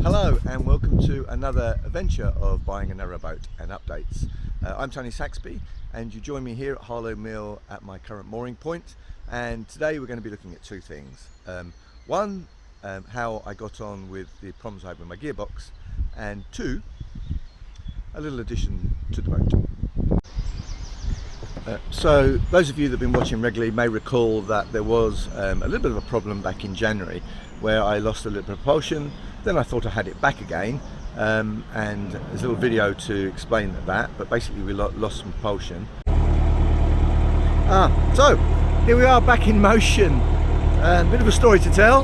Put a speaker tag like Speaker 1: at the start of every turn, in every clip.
Speaker 1: Hello and welcome to another adventure of buying a narrowboat and updates. I'm Tony Saxby and you join me here at Harlow Mill at my current mooring point, and today we're going to be looking at two things. One, how I got on with the problems I had with my gearbox, and two, a little addition to the boat. So those of you that have been watching regularly may recall that there was a little bit of a problem back in January where I lost a little bit of propulsion. Then I thought I had it back again, and there's a little video to explain that, but basically we lost some propulsion. So here we are back in motion. Bit of a story to tell.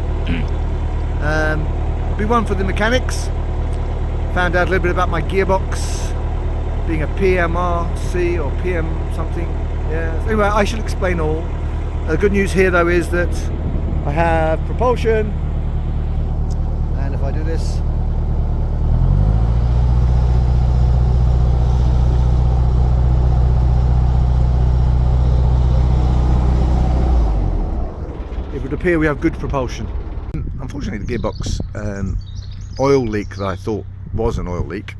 Speaker 1: Be one for the mechanics. Found out a little bit about my gearbox being a PMRC or PM something. Yeah. So anyway, I shall explain all. The good news here though is that I have propulsion, and if I do this, it would appear we have good propulsion. Unfortunately, the gearbox oil leak that I thought was an oil leak,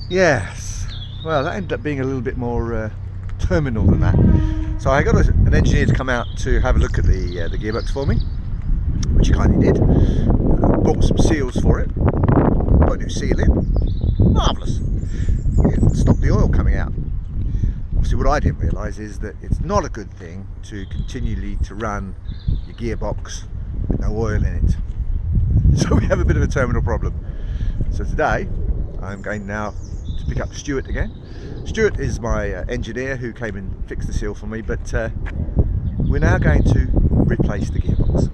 Speaker 1: yes, well, that ended up being a little bit more terminal than that. So I got an engineer to come out to have a look at the gearbox for me, which he kindly did. Bought some seals for it, put a new seal in. Marvellous. It stopped the oil coming out. Obviously what I didn't realise is that it's not a good thing to continually to run your gearbox with no oil in it. So we have a bit of a terminal problem. So today I'm going now to pick up Stuart again. Stuart is my engineer who came and fixed the seal for me, but we're now going to replace the gearbox.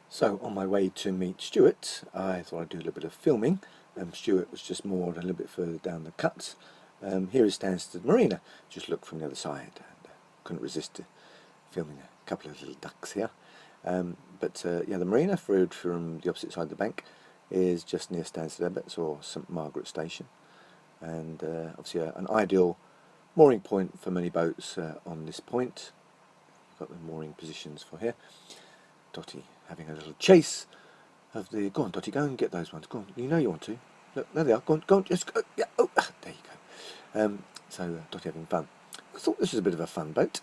Speaker 1: So on my way to meet Stuart, I thought I'd do a little bit of filming. Stuart was just moored a little bit further down the cuts. Here is Stansted Marina. Just look from the other side, and couldn't resist filming a couple of little ducks here. Yeah, the marina from the opposite side of the bank is just near Stansted Abbotts or St Margaret Station, and obviously an ideal mooring point for many boats on this point. Got the mooring positions for here. Dotty having a little chase of the. Go on, Dotty, go and get those ones. Go on, you know you want to. Look, there they are. Go on, just go. Yeah, oh, there you go. So Dotty having fun. I thought this was a bit of a fun boat.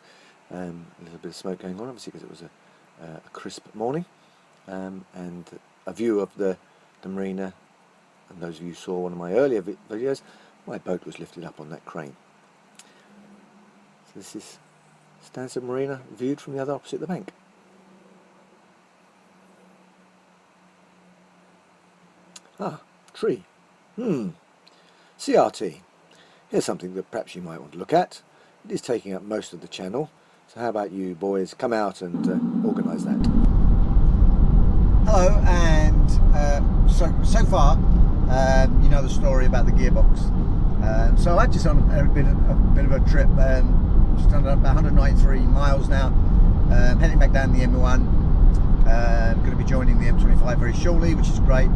Speaker 1: A little bit of smoke going on, obviously, because it was a crisp morning, and a view of the marina. And those of you who saw one of my earlier videos, my boat was lifted up on that crane. So this is Stansted Marina viewed from the other opposite the bank. Tree. CRT. Here's something that perhaps you might want to look at. It is taking up most of the channel, so how about you boys come out and organise that. Hello, and so far you know the story about the gearbox. So I'm just on a bit of a trip, just on about 193 miles now, heading back down the M1. Going to be joining the M25 very shortly, which is great.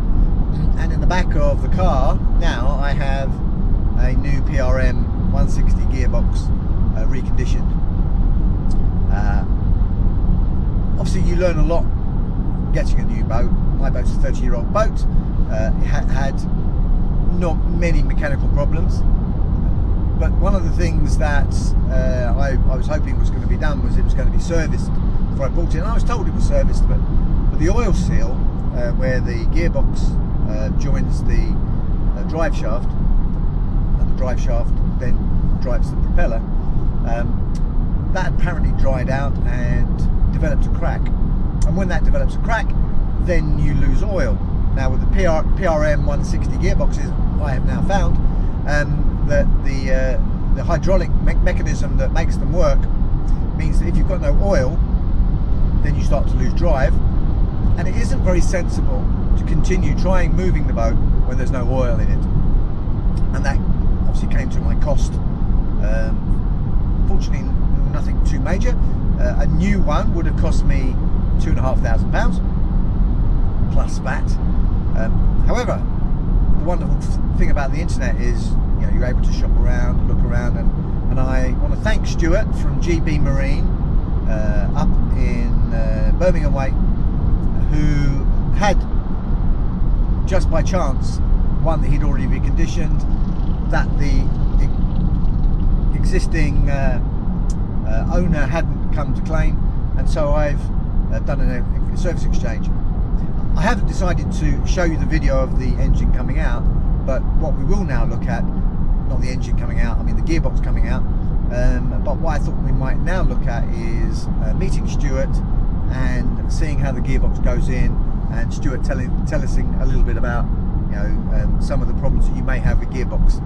Speaker 1: And in the back of the car now I have a new PRM 160 gearbox, reconditioned. Obviously you learn a lot getting a new boat. My boat's a 30-year-old boat. It had not many mechanical problems, but one of the things that I was hoping was going to be done was it was going to be serviced before I bought it, and I was told it was serviced, but the oil seal where the gearbox joins the drive shaft, and the drive shaft then drives the propeller, that apparently dried out and developed a crack. And when that develops a crack, then you lose oil. Now with the PRM 160 gearboxes, I have now found that the hydraulic mechanism that makes them work means that if you've got no oil, then you start to lose drive, and it isn't very sensible to continue trying moving the boat when there's no oil in it. And that obviously came to my cost. Fortunately, nothing too major. A new one would have cost me £2,500 plus VAT. However, the wonderful thing about the internet is, you know, you're able to shop around, look around, and I want to thank Stuart from GB Marine up in Birmingham Way, who had, just by chance, one that he'd already reconditioned, that the existing owner hadn't come to claim, and so I've done a service exchange. I haven't decided to show you the video of the engine coming out, but what we will now look at, not the engine coming out, I memean the gearbox coming out, but what I thought we might now look at is meeting Stuart and seeing how the gearbox goes in, and Stuart telling us a little bit about, you know, some of the problems that you may have with gearbox.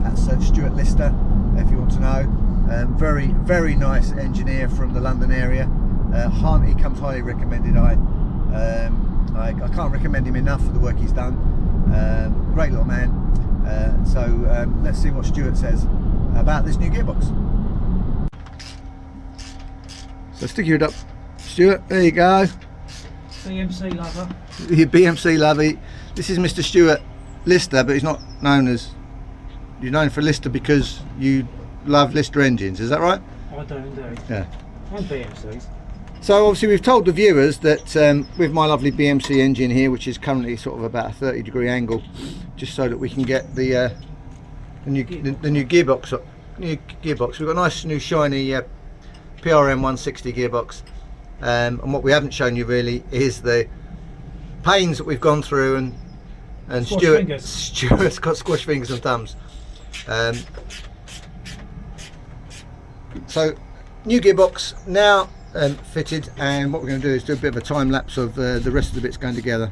Speaker 1: That's Stuart Lister, if you want to know. Very nice engineer from the London area. He comes highly recommended. I can't recommend him enough for the work he's done. Great little man. So let's see what Stuart says about this new gearbox. So stick your head up, Stuart. There you go.
Speaker 2: BMC lover.
Speaker 1: Your BMC lover. This is Mr. Stuart Lister, but he's not known as. You're known for Lister because you love Lister engines. Is that right?
Speaker 2: I do indeed.
Speaker 1: Yeah.
Speaker 2: And BMCs.
Speaker 1: So obviously we've told the viewers that with my lovely BMC engine here, which is currently sort of about a 30-degree angle, just so that we can get the new gearbox up. New gearbox. We've got a nice new shiny PRM 160 gearbox, and what we haven't shown you really is the pains that we've gone through, and Stuart's got squash fingers and thumbs. So new gearbox now fitted, and what we're going to do is do a bit of a time lapse of the rest of the bits going together.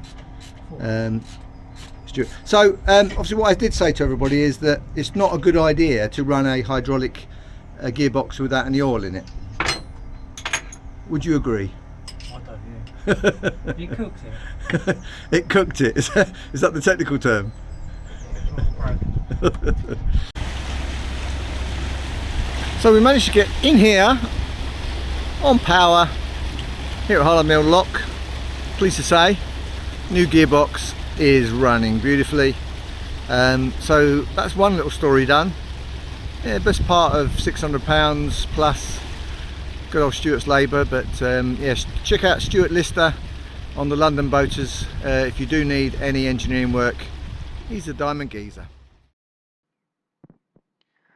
Speaker 1: Stuart. So obviously what I did say to everybody is that it's not a good idea to run a hydraulic gearbox without any oil in it. Would you agree?
Speaker 2: I don't, yeah. It cooked it.
Speaker 1: It cooked it. Is that the technical term? So we managed to get in here on power here at Harlow Mill Lock. Pleased to say, new gearbox is running beautifully. So that's one little story done. Yeah, best part of £600 plus good old Stuart's labour. But yes, check out Stuart Lister on the London Boaters if you do need any engineering work. He's a diamond geezer.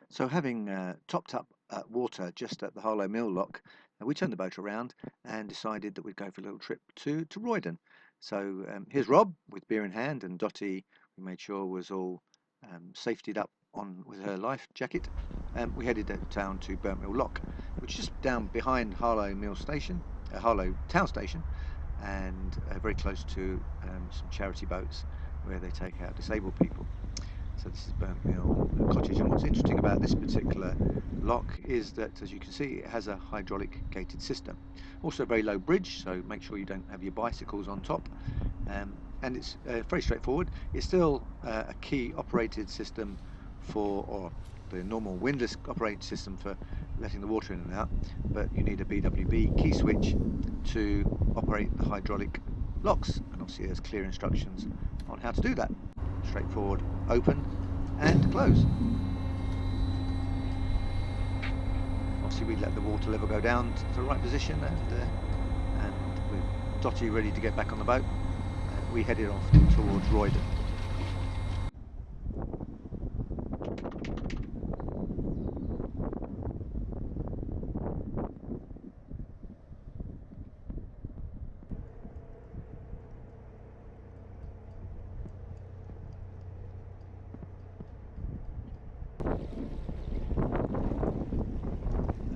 Speaker 1: So having topped up water just at the Harlow Mill Lock, we turned the boat around and decided that we'd go for a little trip to Roydon. So here's Rob with beer in hand, and Dottie, we made sure was all safetied up on with her life jacket. We headed down to Burnt Mill Lock, which is just down behind Harlow Mill Station, Harlow Town Station, and very close to some charity boats where they take out disabled people. So this is Burnt Mill Cottage, and what's interesting about this particular lock is that, as you can see, it has a hydraulic gated system. Also a very low bridge, so make sure you don't have your bicycles on top. And it's very straightforward. It's still a key operated system for, or the normal windlass operated system for letting the water in and out, but you need a BWB key switch to operate the hydraulic locks, and obviously there's clear instructions on how to do that. Straightforward, open and close. Obviously we let the water level go down to the right position, and with Dottie ready to get back on the boat, we headed off towards Roydon.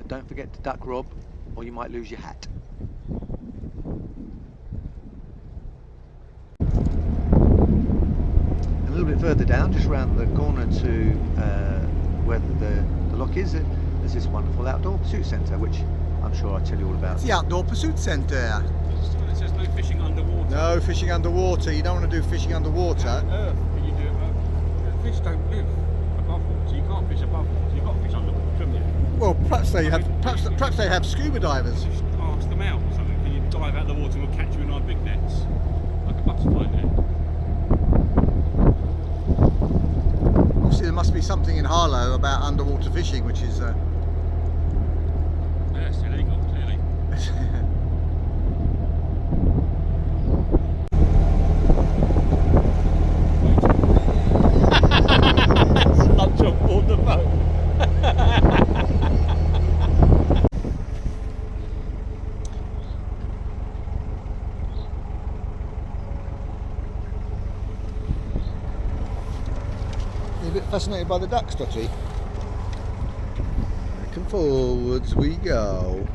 Speaker 1: Don't forget to duck Rob, or you might lose your hat. A little bit further down, just round the corner to where the lock is, there's this wonderful outdoor pursuit centre, which I'm sure I'll tell you all about. It's the outdoor pursuit centre.
Speaker 3: It says no fishing underwater.
Speaker 1: No fishing underwater. You don't want to do fishing underwater.
Speaker 3: On Earth, you do it. Fish don't live above water. You can't fish above water. You've got to fish underwater, haven't you?
Speaker 1: Well, perhaps they have scuba divers.
Speaker 3: Just ask them out or something. Can you dive out of the water and we'll catch you in our big nets? Like a butterfly net.
Speaker 1: Obviously there must be something in Harlow about underwater fishing, which is
Speaker 3: Yeah, it's illegal.
Speaker 1: fascinated by the ducks, Dotty. Back and forwards we go.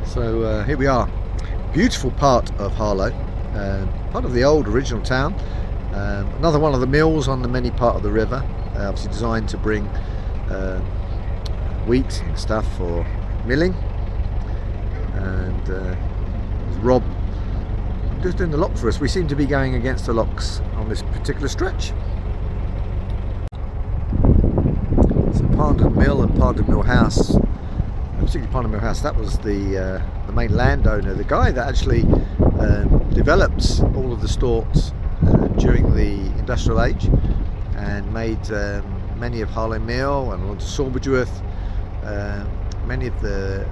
Speaker 1: So here we are. Beautiful part of Harlow, part of the old original town. Another one of the mills on the many part of the river, obviously designed to bring wheat and stuff for milling. And Rob just doing the lock for us. We seem to be going against the locks on this particular stretch. So Parndon Mill and Parndon Mill House, particularly Parndon Mill House, that was the main landowner, the guy that actually developed all of the storts during the industrial age and made many of Harlow Mill and along to Sawbridgeworth, many of the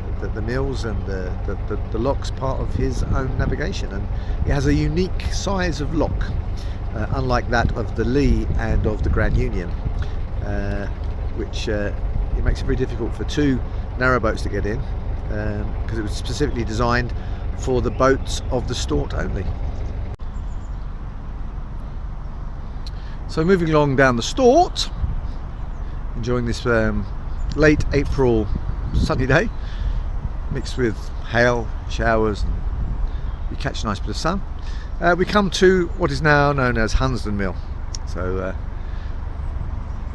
Speaker 1: mills and the locks part of his own navigation. And it has a unique size of lock, unlike that of the Lee and of the Grand Union, which it makes it very difficult for two narrowboats to get in, because it was specifically designed for the boats of the Stort only. So moving along down the Stort, enjoying this late April sunny day, mixed with hail, showers, and we catch a nice bit of sun. We come to what is now known as Hunsdon Mill. So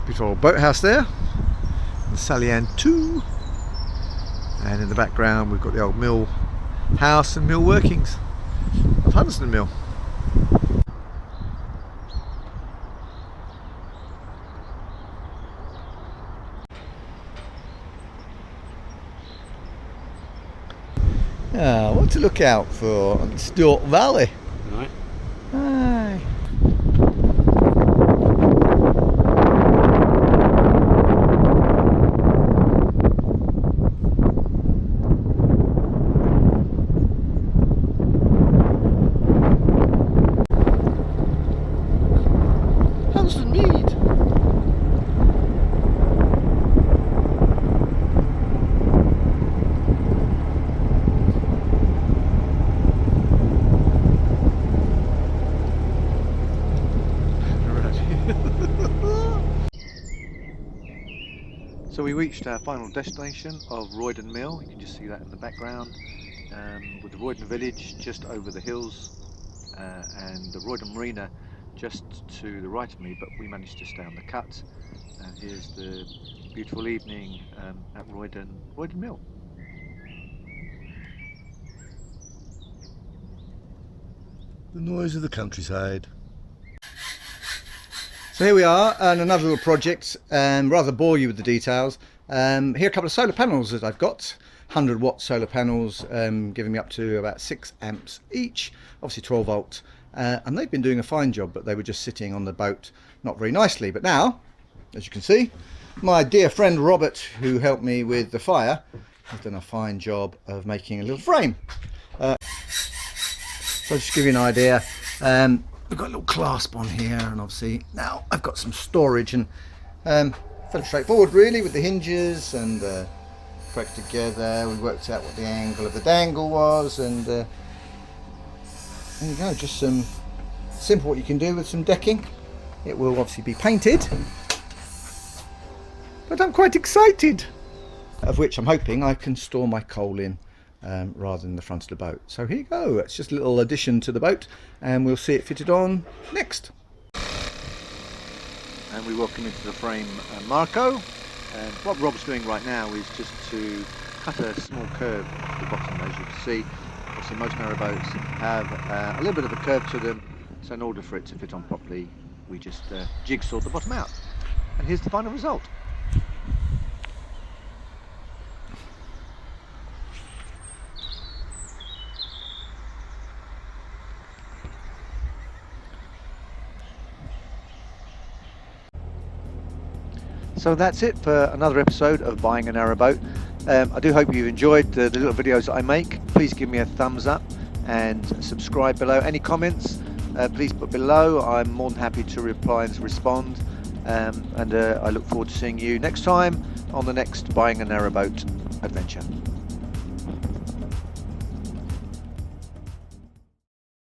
Speaker 1: beautiful old boathouse there, the Sally Ann 2, and in the background we've got the old mill house and mill workings of Hunsdon Mill. What to look out for on Stort Valley.
Speaker 3: Right.
Speaker 1: Aye. Hunsdon Mead. So we reached our final destination of Roydon Mill. You can just see that in the background, with the Roydon village just over the hills, and the Roydon Marina just to the right of me, but we managed to stay on the cut. And here's the beautiful evening at Roydon Mill. The noise of the countryside. So here we are on another little project, rather bore you with the details. Here are a couple of solar panels that I've got, 100-watt solar panels, giving me up to about 6 amps each, obviously 12 volt, and they've been doing a fine job, but they were just sitting on the boat not very nicely. But now, as you can see, my dear friend Robert, who helped me with the fire, has done a fine job of making a little frame. So just to give you an idea, we've got a little clasp on here, and obviously now I've got some storage, and fairly straightforward really with the hinges, and put together. We worked out what the angle of the dangle was, and there you go, just some simple what you can do with some decking. It will obviously be painted, but I'm quite excited, of which I'm hoping I can store my coal in rather than the front of the boat. So here you go, it's just a little addition to the boat, and we'll see it fitted on next. And we welcome into the frame Marco, and what Rob's doing right now is just to cut a small curve off the bottom. As you can see, obviously most narrowboats have a little bit of a curve to them, so in order for it to fit on properly we just jigsawed the bottom out, and here's the final result. So that's it for another episode of Buying a Narrowboat. I do hope you've enjoyed the little videos that I make. Please give me a thumbs up and subscribe below. Any comments, please put below. I'm more than happy to reply and to respond. And I look forward to seeing you next time on the next Buying a Narrowboat adventure.